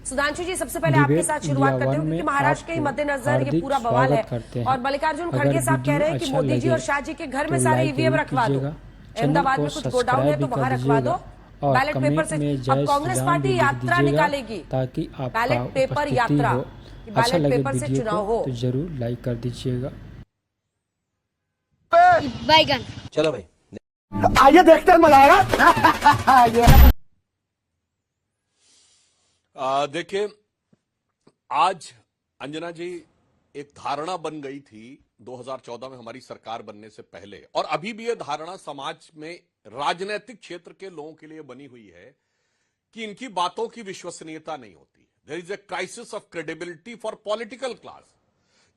सुधांशु जी, सबसे पहले आपके साथ शुरुआत करते हैं क्योंकि महाराष्ट्र के मद्देनजर ये पूरा बवाल है और मल्लिकार्जुन खड़गे साहब कह रहे हैं कि मोदी जी और शाह जी के घर में सारे ईवीएम रखवा दो। अहमदाबाद में कुछ गोडाउन है तो वहां रखवा दो बैलेट पेपर से। अब कांग्रेस पार्टी यात्रा निकालेगी, ताकि बैलेट पेपर यात्रा, अच्छा बैलेट लगे पेपर से वीडियो चुनाव को हो। तो जरूर लाइक कर दीजिएगा। बैगन चलो भाई आइए देखते हैं, मजा आएगा। देखिए, आज अंजना जी, एक धारणा बन गई थी 2014 में हमारी सरकार बनने से पहले, और अभी भी यह धारणा समाज में राजनीतिक क्षेत्र के लोगों के लिए बनी हुई है कि इनकी बातों की विश्वसनीयता नहीं होती। There is a crisis of credibility for political class,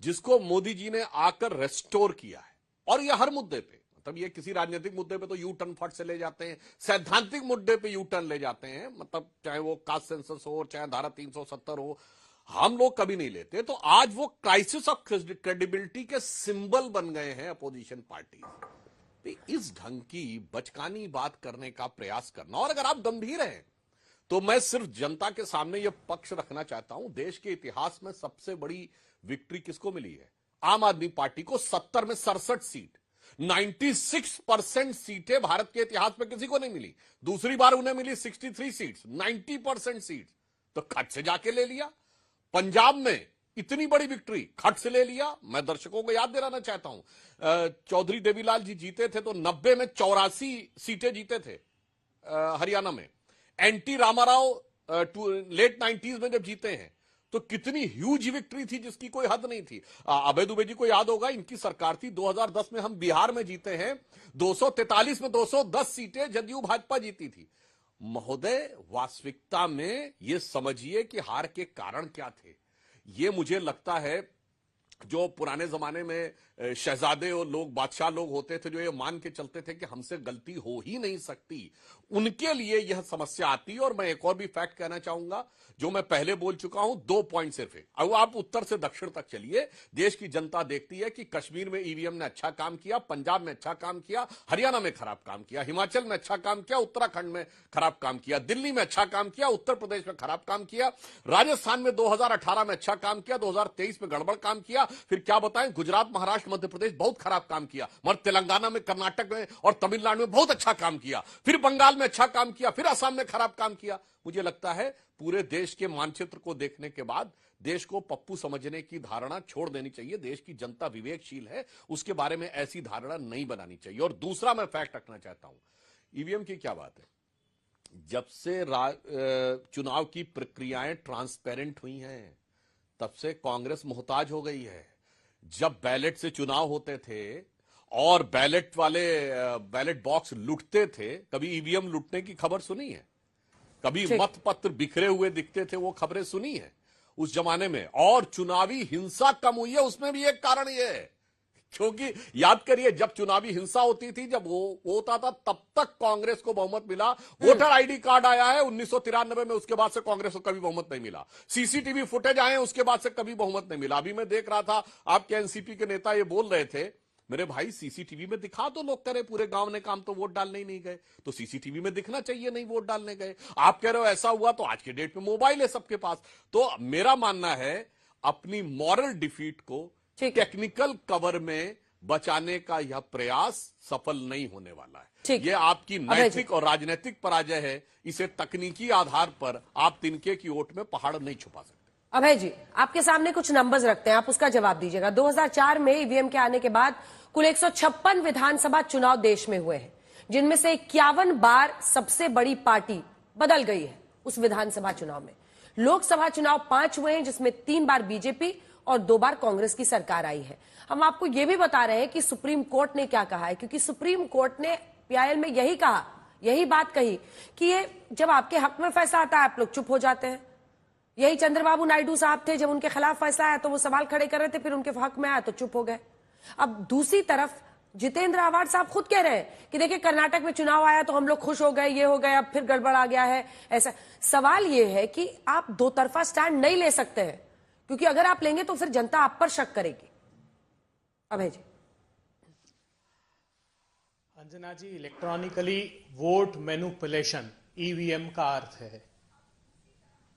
जिसको मोदी जी ने आकर रेस्टोर किया है। और यह हर मुद्दे पे, मतलब ये किसी राजनीतिक मुद्दे पे तो यू टर्न फट से ले जाते हैं, सैद्धांतिक मुद्दे पे यू टर्न ले जाते हैं, मतलब चाहे वो कास्ट सेंसस हो, चाहे धारा 370 हो, हम लोग कभी नहीं लेते। तो आज वो क्राइसिस ऑफ क्रेडिबिलिटी के सिंबल बन गए हैं अपोजिशन पार्टी। इस ढंग की बचकानी बात करने का प्रयास करना, और अगर आप गंभीर हैं तो मैं सिर्फ जनता के सामने यह पक्ष रखना चाहता हूं, देश के इतिहास में सबसे बड़ी विक्ट्री किसको मिली है? आम आदमी पार्टी को। 70 में 67 सीट, 96% सीटें भारत के इतिहास में किसी को नहीं मिली। दूसरी बार उन्हें मिली 63 सीट्स, 90% सीट तो खट से जाके ले लिया। पंजाब में इतनी बड़ी विक्ट्री खट से ले लिया। मैं दर्शकों को याद दिलाना चाहता हूं, चौधरी देवीलाल जी जीते थे तो 90 में 84 सीटें जीते थे हरियाणा में। एनटी रामाराव लेट 90s में जब जीते हैं तो कितनी ह्यूज विक्ट्री थी जिसकी कोई हद नहीं थी। अभय दुबे जी को याद होगा, इनकी सरकार थी। 2010 में हम बिहार में जीते हैं, 243 में 210 सीटें जदयू भाजपा जीती थी। महोदय, वास्तविकता में यह समझिए कि हार के कारण क्या थे। यह मुझे लगता है जो पुराने जमाने में शहजादे और लोग, बादशाह लोग होते थे, जो ये मान के चलते थे कि हमसे गलती हो ही नहीं सकती, उनके लिए यह समस्या आती है। और मैं एक और भी फैक्ट कहना चाहूंगा जो मैं पहले बोल चुका हूं, 2 पॉइंट सिर्फ है। अब आप उत्तर से दक्षिण तक चलिए, देश की जनता देखती है कि कश्मीर में ईवीएम ने अच्छा काम किया, पंजाब में अच्छा काम किया, हरियाणा में खराब काम किया, हिमाचल में अच्छा काम किया, उत्तराखंड में खराब काम किया, दिल्ली में अच्छा काम किया, उत्तर प्रदेश में खराब काम किया, राजस्थान में 2018 में अच्छा काम किया, 2023 में गड़बड़ काम किया। फिर क्या बताएं, गुजरात, महाराष्ट्र, मध्य प्रदेश बहुत खराब काम किया, मगर तेलंगाना में, कर्नाटक में और तमिलनाडु में बहुत अच्छा काम किया, फिर बंगाल में अच्छा काम किया, फिर असम में खराब काम किया। मुझे लगता है पूरे देश के मानचित्र को देखने के बाद देश को पप्पू समझने की धारणा छोड़ देनी चाहिए। देश की जनता विवेकशील है, उसके बारे में ऐसी धारणा नहीं बनानी चाहिए। और दूसरा मैं फैक्ट रखना चाहता हूं, ईवीएम की क्या बात है, जब से चुनाव की प्रक्रियाएं ट्रांसपेरेंट हुई हैं तब से कांग्रेस मोहताज हो गई है। जब बैलेट से चुनाव होते थे और बैलेट बॉक्स लुटते थे, कभी ईवीएम लुटने की खबर सुनी है? कभी मत पत्र बिखरे हुए दिखते थे, वो खबरें सुनी है उस जमाने में? और चुनावी हिंसा कम हुई है, उसमें भी एक कारण यह है क्योंकि याद करिए, जब चुनावी हिंसा होती थी, जब वो होता था, तब तक कांग्रेस को बहुमत मिला। वोटर आईडी कार्ड आया है 1993 में, उसके बाद से कांग्रेस को कभी बहुमत नहीं मिला। सीसीटीवी फुटेज आए हैं, उसके बाद से कभी बहुमत नहीं मिला। अभी मैं देख रहा था, आपके एनसीपी के नेता ये बोल रहे थे, मेरे भाई सीसीटीवी में दिखा दो, लोग कह रहे पूरे गांव ने काम तो वोट डालने ही नहीं गए, तो सीसीटीवी में दिखना चाहिए नहीं वोट डालने गए। आप कह रहे हो ऐसा हुआ, तो आज के डेट में मोबाइल है सबके पास। तो मेरा मानना है अपनी मॉरल डिफीट को टेक्निकल कवर में बचाने का यह प्रयास सफल नहीं होने वाला है। यह आपकी नैतिक और राजनीतिक पराजय है। इसे तकनीकी आधार पर आप तिनके की ओट में पहाड़ नहीं छुपा सकते। अभय जी, आपके सामने कुछ नंबर्स रखते हैं, आप उसका जवाब दीजिएगा। 2004 में ईवीएम के आने के बाद कुल 156 विधानसभा चुनाव देश में हुए हैं, जिनमें से 51 बार सबसे बड़ी पार्टी बदल गई है उस विधानसभा चुनाव में। लोकसभा चुनाव 5 हुए हैं, जिसमें 3 बार बीजेपी और 2 बार कांग्रेस की सरकार आई है। हम आपको यह भी बता रहे हैं कि सुप्रीम कोर्ट ने क्या कहा है, क्योंकि सुप्रीम कोर्ट ने पीआईएल में यही कहा, यही बात कही कि ये जब आपके हक में फैसला आता है आप लोग चुप हो जाते हैं। यही चंद्रबाबू नायडू साहब थे, जब उनके खिलाफ फैसला आया तो वो सवाल खड़े कर रहे थे, फिर उनके हक में आया तो चुप हो गए। अब दूसरी तरफ जितेंद्र आव्हाड साहब खुद कह रहे हैं कि देखिए कर्नाटक में चुनाव आया तो हम लोग खुश हो गए, ये हो गए, अब फिर गड़बड़ आ गया है। ऐसा सवाल ये है कि आप दो तरफा स्टैंड नहीं ले सकते हैं, क्योंकि अगर आप लेंगे तो फिर जनता आप पर शक करेगी। अभय जी। अंजना जी, इलेक्ट्रॉनिकली वोट मैनिपुलेशन ईवीएम का अर्थ है।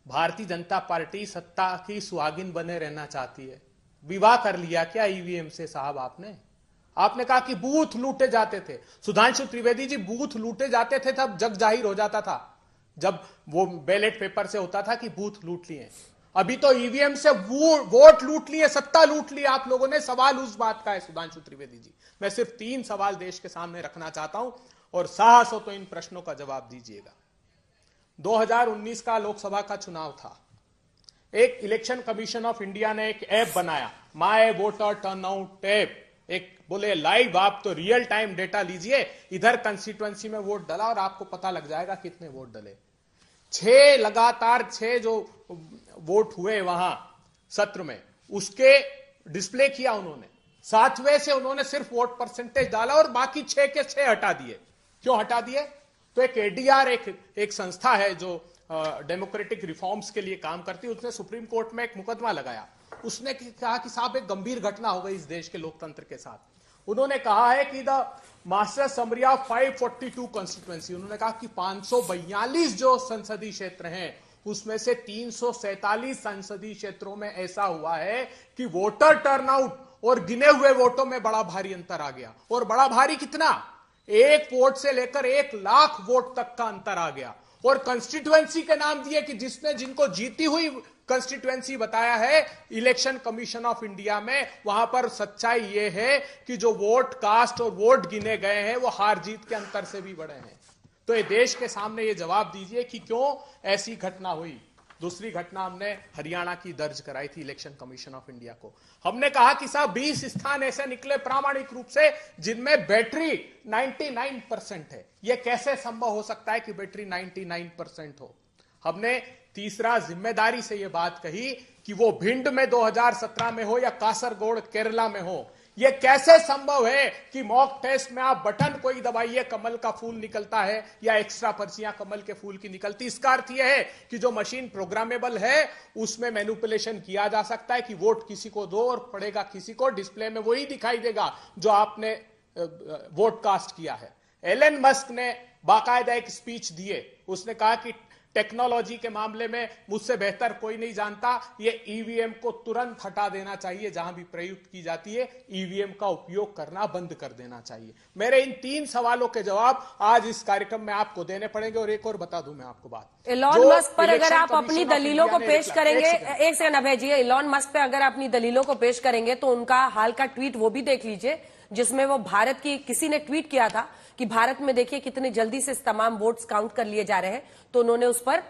भारतीय जनता पार्टी सत्ता की सुहागिन बने रहना चाहती है। विवाह कर लिया क्या ईवीएम से साहब आपने कहा कि बूथ लूटे जाते थे। सुधांशु त्रिवेदी जी, बूथ लूटे जाते थे तब जग जाहिर हो जाता था, जब वो बैलेट पेपर से होता था कि बूथ लूट लिए। अभी तो ईवीएम से वोट लूट लिए, सत्ता लूट ली आप लोगों ने। सवाल उस बात का है सुधांशु त्रिवेदी जी। मैं सिर्फ 3 सवाल देश के सामने रखना चाहता हूं और साहस हो तो इन प्रश्नों का जवाब दीजिएगा। 2019 का लोकसभा का चुनाव था। एक इलेक्शन कमीशन ऑफ इंडिया ने एक ऐप बनाया, माय वोटर टर्नआउट ऐप। एक बोले लाइव आप तो रियल टाइम डेटा लीजिए, इधर कंस्टिट्यूएंसी में वोट डाला और आपको पता लग जाएगा कितने वोट डले। 6 लगातार 6 जो वोट हुए वहां सत्र में, उसके डिस्प्ले किया उन्होंने। 7वें से उन्होंने सिर्फ वोट परसेंटेज डाला और बाकी 6 के 6 हटा दिए। क्यों हटा दिए? तो एक एडीआर एक संस्था है जो डेमोक्रेटिक रिफॉर्म्स के लिए काम करती है, उसने सुप्रीम कोर्ट में एक मुकदमा लगाया। उसने कहा कि साहब एक गंभीर घटना हो गई इस देश के लोकतंत्र के साथ। उन्होंने कहा है कि the master summary of 542 constituency, उन्होंने कहा कि 542 जो संसदीय क्षेत्र हैं उसमें से 347 संसदीय क्षेत्रों में ऐसा हुआ है कि वोटर टर्नआउट और गिने हुए वोटों में बड़ा भारी अंतर आ गया। और बड़ा भारी कितना? 1 वोट से लेकर 1 लाख वोट तक का अंतर आ गया। और कंस्टिट्यूएंसी के नाम दिए कि जिनको जीती हुई कंस्टिट्यूएंसी बताया है इलेक्शन कमीशन ऑफ इंडिया में, वहां पर सच्चाई यह है कि जो वोट कास्ट और वोट गिने गए हैं वो हार जीत के अंतर से भी बड़े हैं। तो ये देश के सामने ये जवाब दीजिए कि क्यों ऐसी घटना हुई। दूसरी घटना हमने हरियाणा की दर्ज कराई थी इलेक्शन कमीशन ऑफ इंडिया को। हमने कहा कि साहब 20 स्थान ऐसे निकले प्रामाणिक रूप से जिनमें बैटरी 99% है। यह कैसे संभव हो सकता है कि बैटरी 99% हो? हमने तीसरा जिम्मेदारी से यह बात कही कि वो भिंड में 2017 में हो या कासरगोड केरला में हो, यह कैसे संभव है कि मॉक टेस्ट में आप बटन कोई दबाइए कमल का फूल निकलता है या एक्स्ट्रा पर्चियां कमल के फूल की निकलती। इसका अर्थ यह है कि जो मशीन प्रोग्रामेबल है उसमें मैनिपुलेशन किया जा सकता है कि वोट किसी को दो और पड़ेगा किसी को, डिस्प्ले में वही दिखाई देगा जो आपने वोट कास्ट किया है। एलन मस्क ने बाकायदा एक स्पीच दिए, उसने कहा कि टेक्नोलॉजी के मामले में मुझसे बेहतर कोई नहीं जानता, ये ईवीएम को तुरंत हटा देना चाहिए जहां भी प्रयुक्त की जाती है, ईवीएम का उपयोग करना बंद कर देना चाहिए। मेरे इन 3 सवालों के जवाब आज इस कार्यक्रम में आपको देने पड़ेंगे। और एक और बता दूं मैं आपको बात, इलॉन मस्क पर अगर आप अपनी दलीलों को पेश करेंगे, एक सेकंड अभय जी, इलॉन मस्क पे अगर अपनी दलीलों को पेश करेंगे तो उनका हाल का ट्वीट वो भी देख लीजिए जिसमें वो भारत की, किसी ने ट्वीट किया था कि भारत में देखिए कितने जल्दी से तमाम वोट्स काउंट कर लिए जा रहे हैं, तो उन्होंने उस पर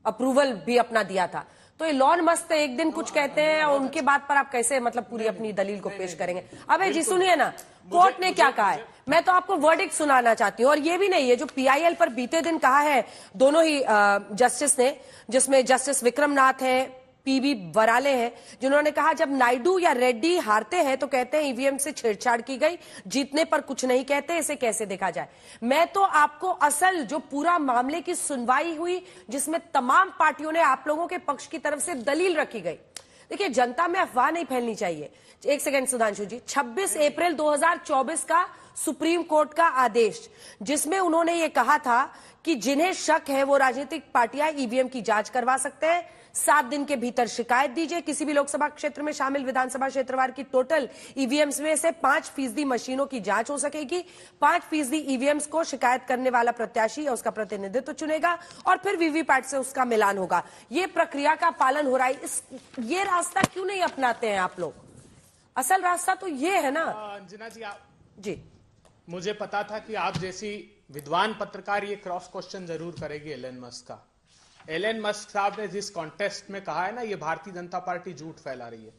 अप्रूवल भी अपना दिया था। तो इलॉन मस्क एक दिन कुछ कहते हैं और उनके बाद पर आप कैसे मतलब पूरी अपनी दलील को पेश करेंगे? अबे जी सुनिए ना, कोर्ट ने क्या कहा है, मैं तो आपको वर्डिक्ट सुनाना चाहती हूँ। और ये भी नहीं है जो पीआईएल पर बीते दिन कहा है दोनों ही जस्टिस ने, जिसमें जस्टिस विक्रमनाथ है, पीबी वराले हैं, जिन्होंने कहा जब नायडू या रेड्डी हारते हैं तो कहते हैं ईवीएम से छेड़छाड़ की गई, जीतने पर कुछ नहीं कहते, इसे कैसे देखा जाए? मैं तो आपको असल जो पूरा मामले की सुनवाई हुई जिसमें तमाम पार्टियों ने आप लोगों के पक्ष की तरफ से दलील रखी गई। देखिए जनता में अफवाह नहीं फैलनी चाहिए। एक सेकंड सुधांशु जी, 26 अप्रैल 2024 का सुप्रीम कोर्ट का आदेश जिसमें उन्होंने ये कहा था कि जिन्हें शक है वो राजनीतिक पार्टियां ईवीएम की जांच करवा सकते हैं, 7 दिन के भीतर शिकायत दीजिए। किसी भी लोकसभा क्षेत्र में शामिल विधानसभा क्षेत्रवार की टोटल ईवीएम्स में से 5% मशीनों की जांच हो सकेगी। 5% ईवीएम्स को शिकायत करने वाला प्रत्याशी या उसका प्रतिनिधित्व चुनेगा और फिर वीवीपैट से उसका मिलान होगा। ये प्रक्रिया का पालन हो रहा है। ये रास्ता क्यों नहीं अपनाते हैं आप लोग? असल रास्ता तो ये है ना। अंजना जी, जी मुझे पता था कि आप जैसी विद्वान पत्रकार ये क्रॉस क्वेश्चन जरूर करेगी एलन मस्क का। एलन मस्क साहब ने जिस कॉन्टेस्ट में कहा है ना, ये भारतीय जनता पार्टी झूठ फैला रही है।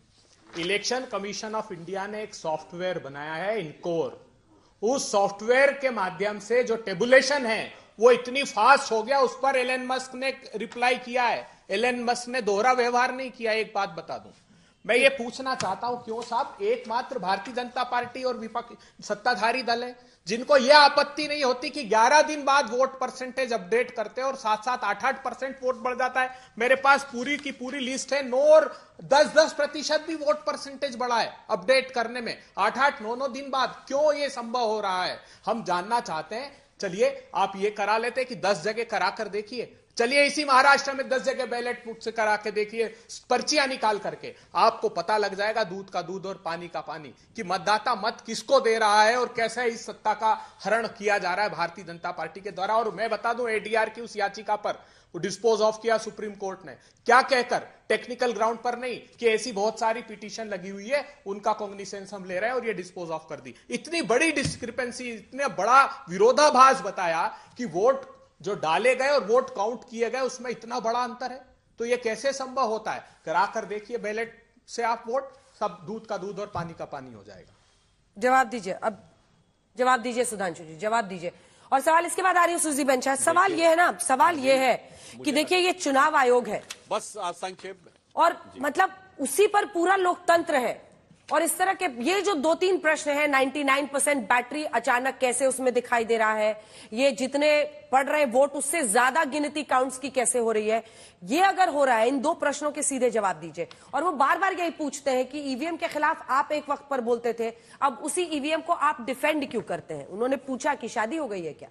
इलेक्शन कमीशन ऑफ इंडिया ने एक सॉफ्टवेयर बनाया है इनकोर, उस सॉफ्टवेयर के माध्यम से जो टेबुलेशन है वो इतनी फास्ट हो गया, उस पर एलन मस्क ने रिप्लाई किया है। एलन मस्क ने दोहरा व्यवहार नहीं किया। एक बात बता दूं, मैं ये पूछना चाहता हूं क्यों साहब एकमात्र भारतीय जनता पार्टी और विपक्ष सत्ताधारी दल है जिनको यह आपत्ति नहीं होती कि 11 दिन बाद वोट परसेंटेज अपडेट करते हैं और 7-7, 8-8% वोट बढ़ जाता है। मेरे पास पूरी की पूरी लिस्ट है, 9 और 10% भी वोट परसेंटेज बढ़ा है अपडेट करने में 8-8, 9-9 दिन बाद। क्यों ये संभव हो रहा है हम जानना चाहते हैं। चलिए आप ये करा लेते कि 10 जगह करा कर देखिए, चलिए इसी महाराष्ट्र में 10 जगह बैलेट पुट से करा के देखिए, पर्चियां निकाल करके आपको पता लग जाएगा, दूध का दूध और पानी का पानी, कि मतदाता मत किसको दे रहा है और कैसे इस सत्ता का हरण किया जा रहा है भारतीय जनता पार्टी के द्वारा। और मैं बता दूं, एडीआर की उस याचिका पर डिस्पोज ऑफ किया सुप्रीम कोर्ट ने, क्या कहकर, टेक्निकल ग्राउंड पर नहीं, कि ऐसी बहुत सारी पिटीशन लगी हुई है, उनका कॉग्निसेंस हम ले रहे हैं, और ये डिस्पोज ऑफ कर दी। इतनी बड़ी डिस्क्रिपेंसी, इतना बड़ा विरोधाभास बताया कि वोट जो डाले गए और वोट काउंट किए गए उसमें इतना बड़ा अंतर है, तो ये कैसे संभव होता है? कराकर देखिए बैलेट से आप वोट, सब दूध का दूध और पानी का पानी हो जाएगा। जवाब दीजिए, अब जवाब दीजिए सुधांशु जी, जवाब दीजिए। और सवाल इसके बाद आ रही है सुजी बेंचा। सवाल ये है ना, सवाल ये है कि देखिए ये चुनाव आयोग है, बस संक्षेप में, और मतलब उसी पर पूरा लोकतंत्र है, और इस तरह के ये जो 2-3 प्रश्न हैं, 99% बैटरी अचानक कैसे उसमें दिखाई दे रहा है, ये जितने पड़ रहे वोट उससे ज्यादा गिनती काउंट्स की कैसे हो रही है, ये अगर हो रहा है, इन 2 प्रश्नों के सीधे जवाब दीजिए। और वो बार बार यही पूछते हैं कि ईवीएम के खिलाफ आप एक वक्त पर बोलते थे, अब उसी ईवीएम को आप डिफेंड क्यों करते हैं? उन्होंने पूछा कि शादी हो गई है क्या?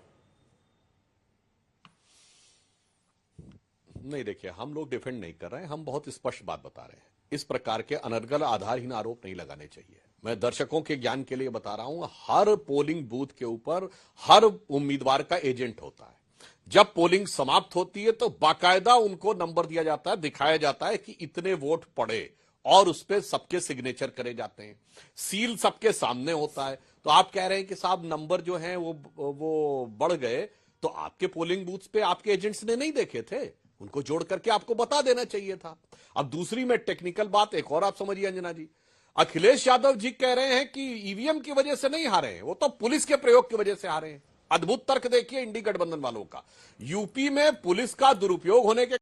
नहीं, देखिए हम लोग डिफेंड नहीं कर रहे हैं, हम बहुत स्पष्ट बात बता रहे हैं। इस प्रकार के अनर्गल आधारहीन आरोप नहीं लगाने चाहिए। मैं दर्शकों के ज्ञान के लिए बता रहा हूं, हर पोलिंग बूथ के ऊपर हर उम्मीदवार का एजेंट होता है। जब पोलिंग समाप्त होती है तो बाकायदा उनको नंबर दिया जाता है, दिखाया जाता है कि इतने वोट पड़े, और उस पर सबके सिग्नेचर करे जाते हैं, सील सबके सामने होता है। तो आप कह रहे हैं कि साहब नंबर जो है वो बढ़ गए, तो आपके पोलिंग बूथ पे आपके एजेंट्स ने नहीं देखे थे, उनको जोड़ करके आपको बता देना चाहिए था। अब दूसरी में टेक्निकल बात एक और आप समझिए अंजना जी, अखिलेश यादव जी कह रहे हैं कि ईवीएम की वजह से नहीं हारे हैं, वो तो पुलिस के प्रयोग की वजह से हारे हैं। अद्भुत तर्क देखिए इंडी गठबंधन वालों का। यूपी में पुलिस का दुरुपयोग होने के